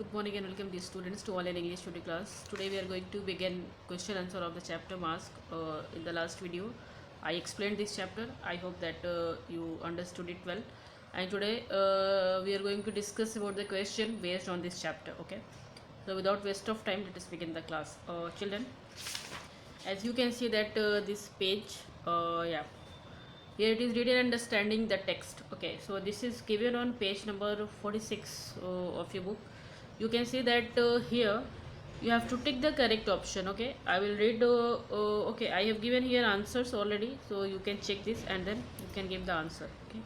Good morning and welcome dear students to online English study class. Today we are going to begin question answer of the chapter mask. In the last video I explained this chapter. I hope that you understood it well. And today we are going to discuss about the question based on this chapter. Okay. So without waste of time, let us begin the class. Children, as you can see that this page, yeah, here it is written understanding the text. Okay, so this is given on page number 46 of your book. You can see that here you have to tick the correct option. Okay, I will read. Okay, I have given here answers already, so you can check this and then you can give the answer. Okay,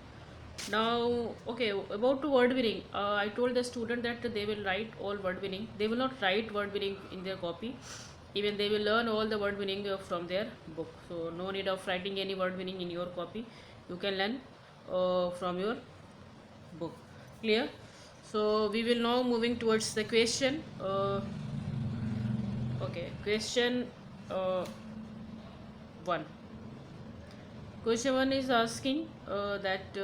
now, okay, about word winning, I told the student that they will write all word winning. They will not write word winning in their copy. Even they will learn all the word winning from their book. So no need of writing any word winning in your copy. You can learn from your book. Clear? So we will now moving towards the question. Okay, question uh, one. Question one is asking that.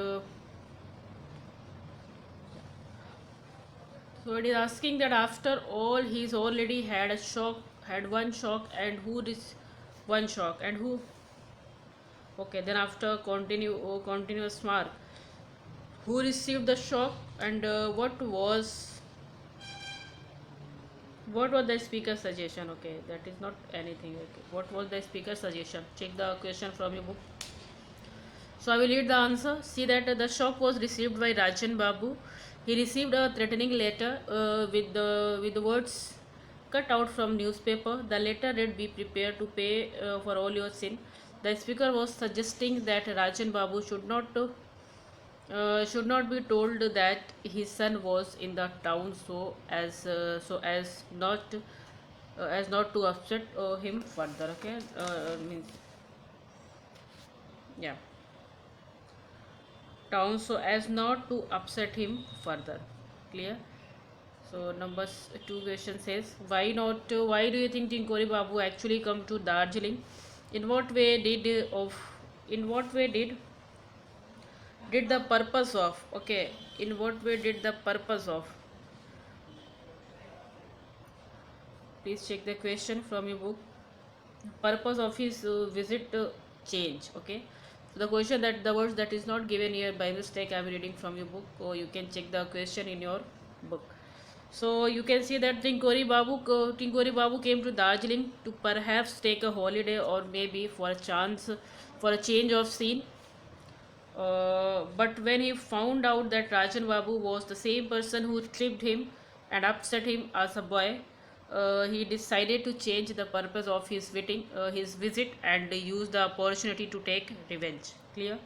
So it is asking that after all he's already had one shock, and who is one shock and who. Okay, then after continuous mark, who received the shock and what was the speaker suggestion? Okay, that is not anything. Okay, what was the speaker suggestion? Check the question from your book. So I will read the answer. See that the shock was received by Rajan Babu. He received a threatening letter with the words cut out from newspaper. The letter read, "Be prepared to pay for all your sin." The speaker was suggesting that Rajan Babu should not be told that his son was in the town, so as not to upset him further. Okay, means, yeah, town, so as not to upset him further. Clear? So number two question says, why do you think Tinkori Babu actually come to Darjeeling? In what way did the purpose of, okay, in what way did the purpose of, please check the question from your book, purpose of his visit change. Okay, so the question, that the words that is not given here by mistake, I'm reading from your book, or you can check the question in your book. So you can see that Tinkori Babu came to Darjeeling to perhaps take a holiday, or maybe for a change of scene. But when he found out that Rajan Babu was the same person who tripped him and upset him as a boy, he decided to change the purpose of his visit and use the opportunity to take revenge. Clear?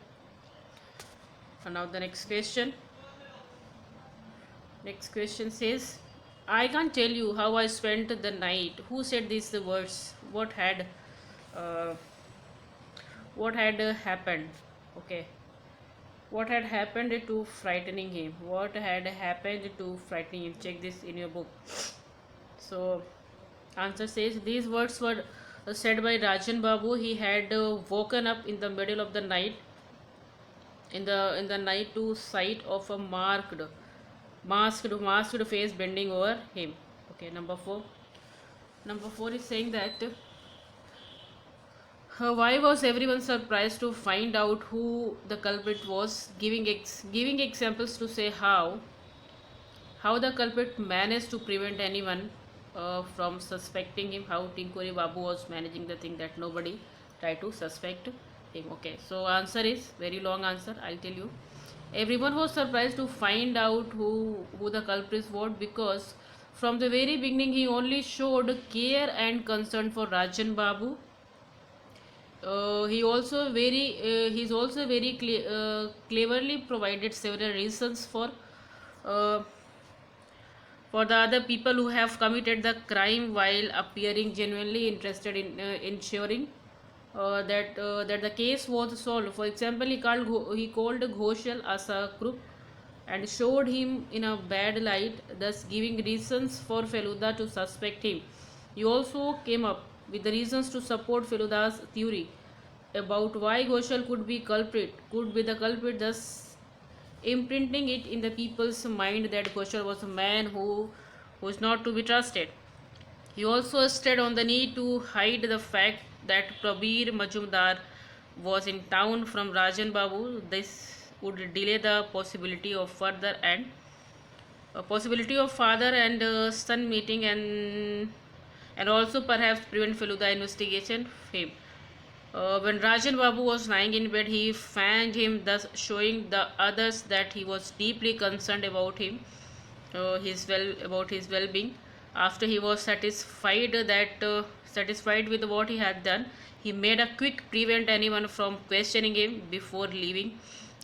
And now the next question. Next question says, I can't tell you how I spent the night. Who said these words? Uh, what had happened? Okay. What had happened to frightening him? What had happened to frightening him? Check this in your book. So, answer says these words were said by Rajan Babu. He had woken up in the middle of the night, in the night, to sight of a masked face bending over him. Okay, number four. Number four is saying that why was everyone surprised to find out who the culprit was? Giving examples to say how the culprit managed to prevent anyone from suspecting him. How Tinkuri Babu was managing the thing that nobody tried to suspect him. Okay, so answer is very long answer. I'll tell you. Everyone was surprised to find out who the culprit was, because from the very beginning he only showed care and concern for Rajan Babu. He's also very cleverly provided several reasons uh, for the other people who have committed the crime, while appearing genuinely interested in ensuring that the case was solved. For example, he called Ghoshal as a crook and showed him in a bad light, thus giving reasons for Feluda to suspect him. He also came up with the reasons to support Feluda's theory about why Ghoshal could be the culprit, thus imprinting it in the people's mind that Ghoshal was a man who is not to be trusted. He also stressed on the need to hide the fact that Prabir Majumdar was in town from Rajan Babu. This would delay the possibility of further and a possibility of father and son meeting, and also perhaps prevent Feluda investigation fame. When Rajan Babu was lying in bed, he fanned him, thus showing the others that he was deeply concerned about his well-being. After he was satisfied with what he had done, he made a quick prevent anyone from questioning him before leaving.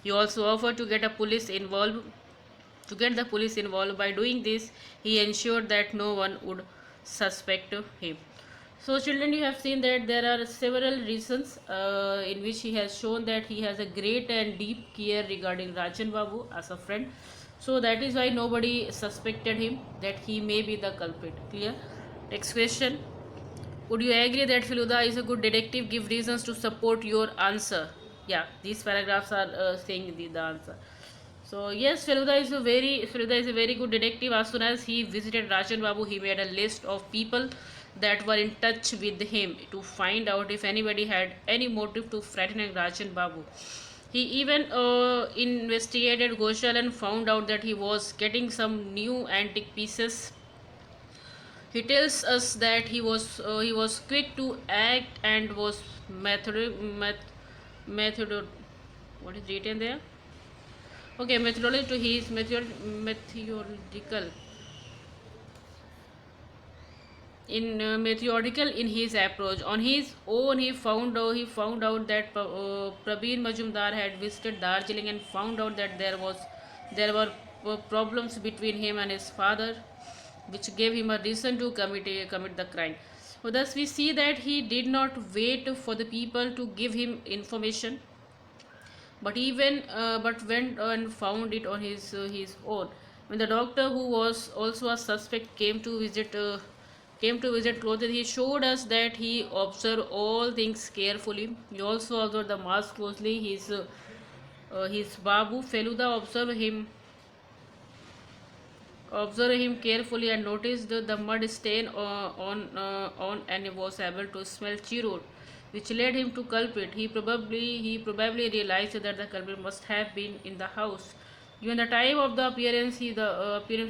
He also offered to get the police involved. By doing this, he ensured that no one would suspect him. So children, you have seen that there are several reasons in which he has shown that he has a great and deep care regarding Rajan Babu as a friend. So that is why nobody suspected him that he may be the culprit. Clear? Next question. Would you agree that Feluda is a good detective? Give reasons to support your answer. Yeah, these paragraphs are saying the answer. So yes, Feluda is a very good detective. As soon as he visited Rajan Babu, he made a list of people that were in touch with him to find out if anybody had any motive to threaten Rajan Babu. He even investigated Ghoshal and found out that he was getting some new antique pieces. He tells us that he was quick to act and was method what is written there? Okay, methodological in his approach. On his own, he found out that Prabir Majumdar had visited Darjeeling and found out that there were problems between him and his father, which gave him a reason to commit the crime. So thus we see that he did not wait for the people to give him information, but went and found it on his own. When the doctor, who was also a suspect, came to visit Clothes, he showed us that he observed all things carefully. He also observed the mask closely. His Babu Feluda observed him carefully and noticed the mud stain on and was able to smell cheroot, which led him to culprit. He probably realized that the culprit must have been in the house. Given the time of the appearance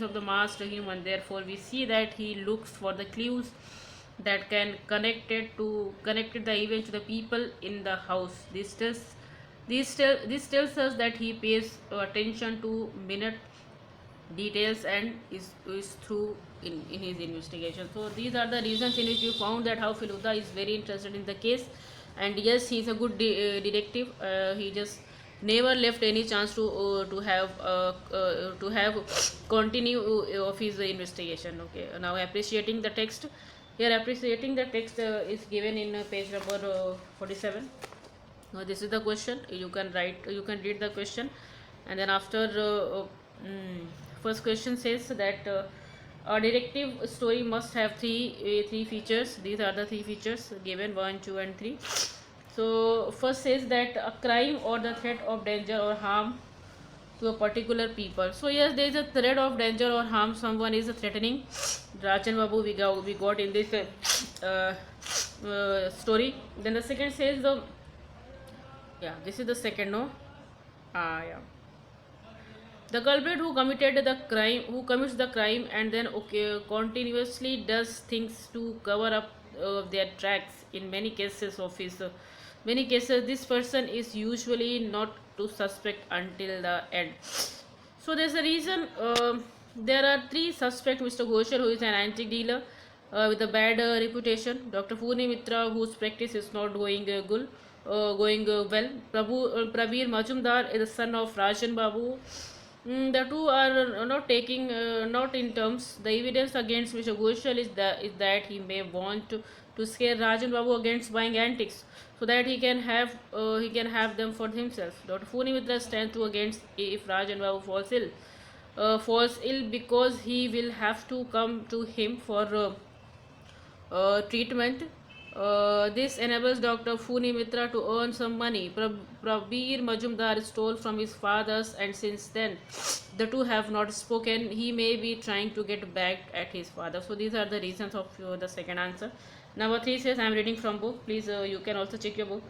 of the masked human, therefore we see that he looks for the clues that can connect the event to the people in the house. This tells us that he pays attention to minute details and is through in his investigation. So these are the reasons in which you found that how Feluda is very interested in the case, and yes, he is a good detective. He just never left any chance to have continue of his investigation. Okay, now appreciating the text. Here appreciating the text is given in page number 47. Now this is the question. You can read the question, and then after first question says that a detective story must have three features. These are the three features given: 1, 2, and 3. So first says that a crime or the threat of danger or harm to a particular people. So yes, there is a threat of danger or harm. Someone is threatening Rajan Babu. We got in this story. Then the second says this is the second, no? Yeah. The culprit who commits the crime and then continuously does things to cover up their tracks. In many cases, this person is usually not to suspect until the end. So there's a reason. There are three suspects: Mr. Ghoshal, who is an antique dealer with a bad reputation; Dr. Pune Mitra, whose practice is not going well; Prabir Majumdar is the son of Rajan Babu. The two are not in terms. The evidence against Mr. Ghoshal is that he may want to scare Rajan Babu against buying antiques, so that he can have them for himself. Dr. Pune Mitra stands to against if Rajan Babu falls ill, because he will have to come to him for treatment. This enables Dr. Funi Mitra to earn some money. Prabir Majumdar stole from his fathers, and since then the two have not spoken. He may be trying to get back at his father. So these are the reasons of the second answer. Number 3 says, I am reading from book. Please, you can also check your book.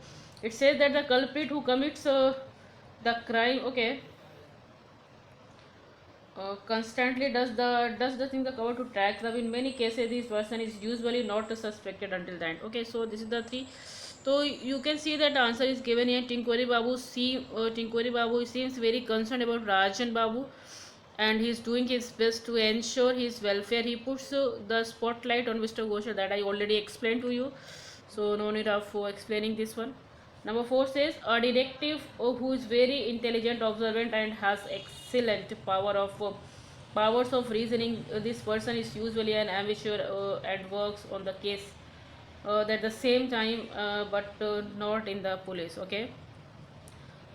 It says that the culprit who commits the crime, okay, constantly does the thing the cover to track them. In many cases, this person is usually not suspected until then. Okay, so this is the three. So you can see that the answer is given here. Tinkori Babu seems very concerned about Rajan Babu, and he is doing his best to ensure his welfare. He puts the spotlight on Mr. Ghosh, that I already explained to you, so no need of explaining this one. Number 4 says, a detective who is very intelligent, observant, and has excellent powers of reasoning. This person is usually an amateur and works on the case at the same time, but not in the police. Okay.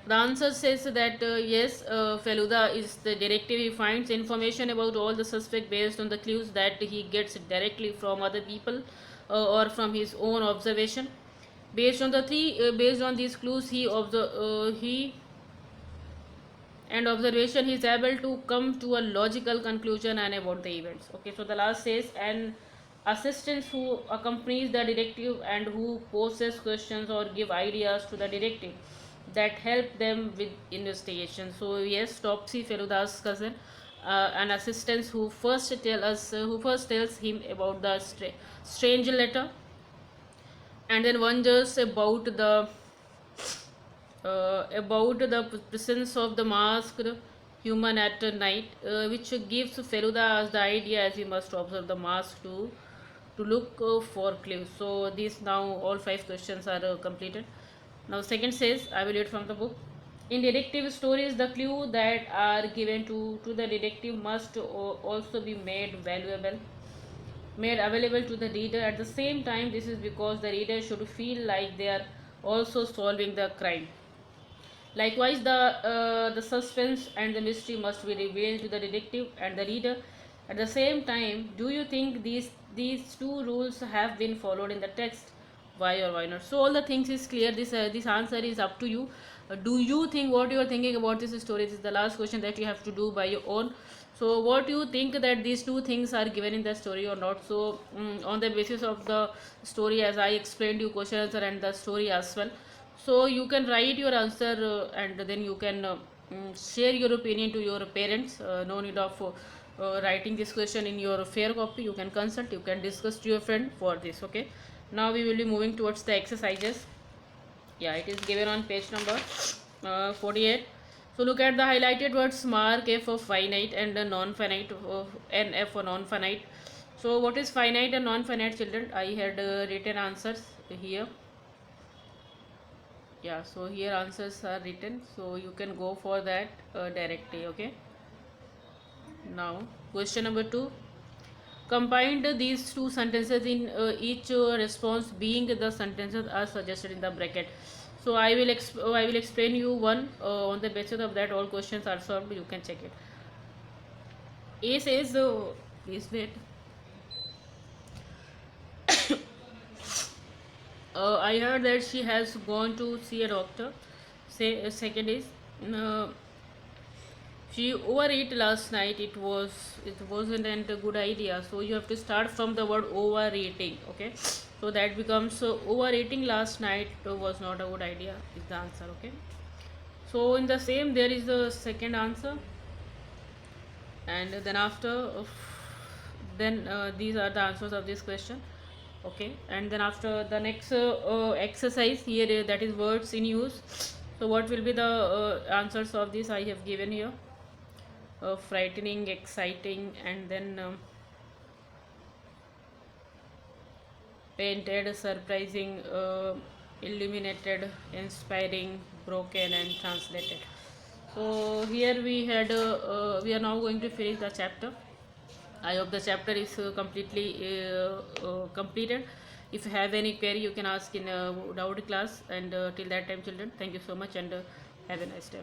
The answer says that yes, Feluda is the detective. He finds information about all the suspect based on the clues that he gets directly from other people or from his own observation. Based on these clues, he and observation, he is able to come to a logical conclusion and about the events. Okay, so the last says, an assistant who accompanies the detective and who poses questions or give ideas to the detective that help them with investigation. So yes, Topsy, Feluda's cousin, an assistant who first tells him about the strange letter, and then wonders about the presence of the masked human at night, which gives Feluda the idea, as he must observe the mask to look for clues. So these, now all 5 questions are completed. Now second says, I will read from the book. In detective stories, the clue that are given to the detective must also be made available to the reader. At the same time, this is because the reader should feel like they are also solving the crime. Likewise, the suspense and the mystery must be revealed to the detective and the reader. At the same time, do you think these two rules have been followed in the text? Why or why not? So all the things is clear. This answer is up to you. Do you think what you are thinking about this story? This is the last question that you have to do by your own. So what you think that these two things are given in the story or not? So on the basis of the story, as I explained you, question answer and the story as well, so you can write your answer, and then you can share your opinion to your parents. No need of writing this question in your fair copy. You can consult, you can discuss to your friend for this. Okay, now we will be moving towards the exercises. Yeah, it is given on page number 48. So look at the highlighted words, mark F for finite and non-finite, and F for non-finite. So what is finite and non-finite, children? I had written answers here. Yeah, so here answers are written, so you can go for that directly. Okay, now question number 2, combined these two sentences in each response being the sentences are suggested in the bracket. So I will explain you one, on the basis of that all questions are solved. You can check it. A says, please wait. I heard that she has gone to see a doctor. Say, second is, she overeat last night. It wasn't a good idea. So you have to start from the word overeating. Okay, so that becomes overeating last night was not a good idea is the answer. Okay, so in the same there is the second answer, and then after these are the answers of this question. Okay, and then after the next exercise here, that is words in use. So what will be the answers of this? I have given here, frightening, exciting, and then painted, surprising, illuminated, inspiring, broken, and translated. So here we are now going to finish the chapter. I hope the chapter is completely completed. If you have any query, you can ask in doubt class. And till that time, children, thank you so much, and have a nice day.